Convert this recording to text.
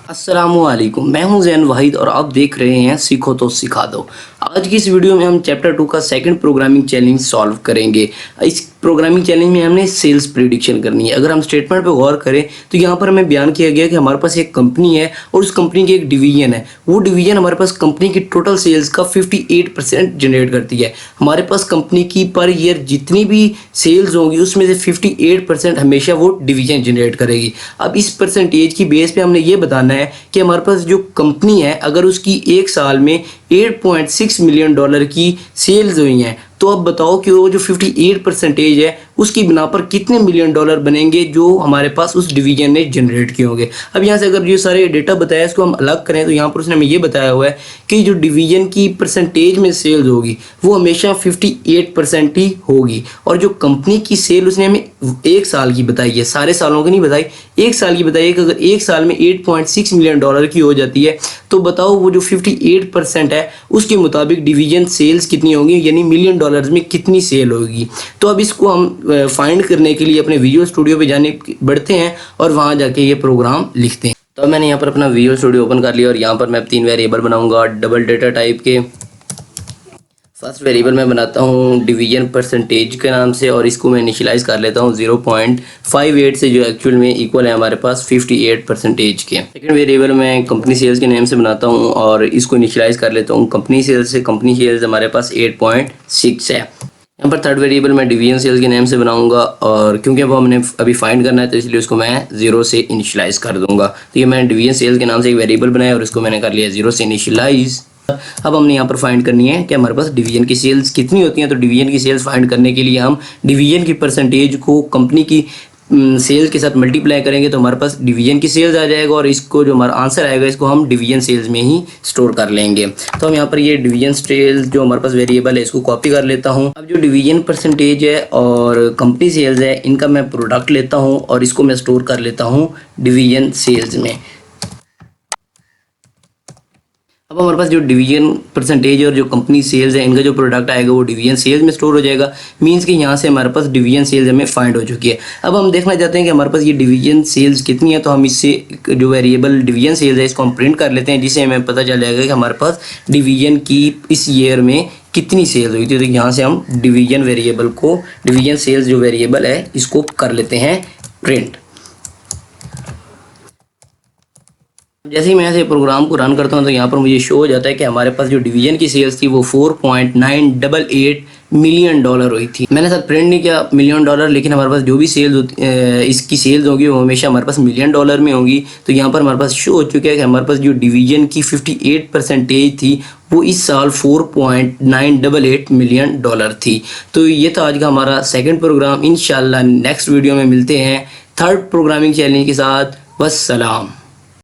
अस्सलामुअलैकुम, मैं हूं ज़ैन वाहिद और आप देख रहे हैं सीखो तो सिखा दो। आज की इस वीडियो में हम चैप्टर 2 का सेकंड प्रोग्रामिंग चैलेंज सॉल्व करेंगे। इस प्रोग्रामिंग चैलेंज में हमने सेल्स प्रेडिक्शन करनी है। अगर हम स्टेटमेंट पे गौर करें तो यहाँ पर हमें बयान किया गया कि हमारे पास एक कंपनी है और उस कंपनी की एक डिवीजन है। वो डिवीजन हमारे पास कंपनी की टोटल सेल्स का 58% जनरेट करती है। हमारे पास कंपनी की पर ईयर जितनी भी सेल्स होंगी उसमें से 58% हमेशा वो डिवीजन जनरेट करेगी। अब इस परसेंटेज की बेस पे हमने ये बताना है कि हमारे पास जो कंपनी है अगर उसकी एक साल में 8.6 मिलियन डॉलर की सेल्स हुई हैं तो अब बताओ कि वो जो 58% है उसकी बिना पर कितने मिलियन डॉलर बनेंगे जो हमारे पास उस डिवीजन ने जनरेट किए होंगे। अब यहाँ से अगर ये सारे डेटा बताया इसको हम अलग करें तो यहाँ पर उसने हमें ये बताया हुआ है कि जो डिवीजन की परसेंटेज में सेल्स होगी वो हमेशा 58% ही होगी और जो कंपनी की सेल उसने हमें एक साल की बताई है, सारे सालों की नहीं बताई, एक साल की बताई है कि अगर एक साल में 8.6 मिलियन डॉलर की हो जाती है तो बताओ वो जो 58% है उसके मुताबिक डिवीजन सेल्स कितनी होंगी, यानी मिलियन डॉलर्स में कितनी सेल होगी। तो अब इसको हम फाइंड करने के लिए अपने विजुअल स्टूडियो पे जाने बढ़ते हैं और वहाँ जाके ये प्रोग्राम लिखते हैं। तो मैंने यहाँ पर अपना विजुअल स्टूडियो ओपन कर लिया और यहाँ पर मैं 3 वेरिएबल बनाऊंगा डबल डेटा टाइप के। फर्स्ट वेरिएबल मैं बनाता हूँ डिवीजन परसेंटेज के नाम से और इसको मैं इनिशियलाइज़ कर लेता हूँ 0.58 से जो एक्चुअल में इक्वल है हमारे पास 58% के। सेकंड वेरिएबल मैं कंपनी सेल्स के नेम से बनाता हूँ और इसको इनिशियलाइज़ कर लेता हूँ कंपनी सेल्स से। कंपनी सेल्स हमारे पास 8.6 है। यहाँ पर थर्ड वेरिएबल मैं डिवीजन सेल्स के नेम से बनाऊंगा और क्योंकि अब हमने अभी फाइंड करना है तो इसलिए उसको मैं 0 से इनिशियलाइज़ कर दूंगा। तो ये मैंने डिवीजन सेल्स के नाम से एक वेरिएबल बनाया और इसको मैंने कर लिया 0 से इनिशियलाइज़। अब हमने यहाँ पर फाइंड करनी है कि हमारे पास डिवीजन की सेल्स कितनी होती हैं। तो डिवीजन की सेल्स फाइंड करने के लिए हम डिवीजन की परसेंटेज को कंपनी की सेल्स के साथ मल्टीप्लाई करेंगे तो हमारे पास डिवीजन की सेल्स आ जाएगा और इसको जो हमारा आंसर आएगा इसको हम डिवीजन सेल्स में ही स्टोर कर लेंगे। तो हम यहाँ पर ये डिवीजन सेल्स जो हमारे पास वेरिएबल है इसको कॉपी कर लेता हूँ। अब जो डिवीजन परसेंटेज है और कंपनी सेल्स है इनका मैं प्रोडक्ट लेता हूँ और इसको मैं स्टोर कर लेता हूँ डिवीजन सेल्स में। अब हमारे पास जो डिवीजन परसेंटेज और जो कंपनी सेल्स है इनका जो प्रोडक्ट आएगा वो डिवीजन सेल्स में स्टोर हो जाएगा। मींस कि यहाँ से हमारे पास डिवीजन सेल्स हमें फाइंड हो चुकी है। अब हम देखना चाहते हैं कि हमारे पास ये डिवीजन सेल्स कितनी है। तो हम इससे जो वेरिएबल डिवीजन सेल्स है इसको हम प्रिंट कर लेते हैं जिससे हमें पता चल जाएगा कि हमारे पास डिवीजन की इस ईयर में कितनी सेल्स हुई थी। तो यहाँ से हम डिवीजन वेरिएबल को डिवीजन सेल्स जो वेरिएबल है इसको कर लेते हैं प्रिंट। जैसे ही मैं ऐसे प्रोग्राम को रन करता हूँ तो यहाँ पर मुझे शो हो जाता है कि हमारे पास जो डिवीजन की सेल्स थी वो 4.988 मिलियन डॉलर हुई थी। मैंने सर प्रिंट नहीं किया मिलियन डॉलर, लेकिन हमारे पास जो भी सेल्स इसकी सेल्स होगी वो हमेशा हमारे पास मिलियन डॉलर में होगी। तो यहाँ पर हमारे पास शो हो चुका है कि हमारे पास जो डिवीजन की 58% थी वो इस साल 4.988 मिलियन डॉलर थी। तो ये था आज का हमारा सेकेंड प्रोग्राम। इंशाल्लाह नेक्स्ट वीडियो में मिलते हैं थर्ड प्रोग्रामिंग चैलेंज के साथ। वस्सलाम।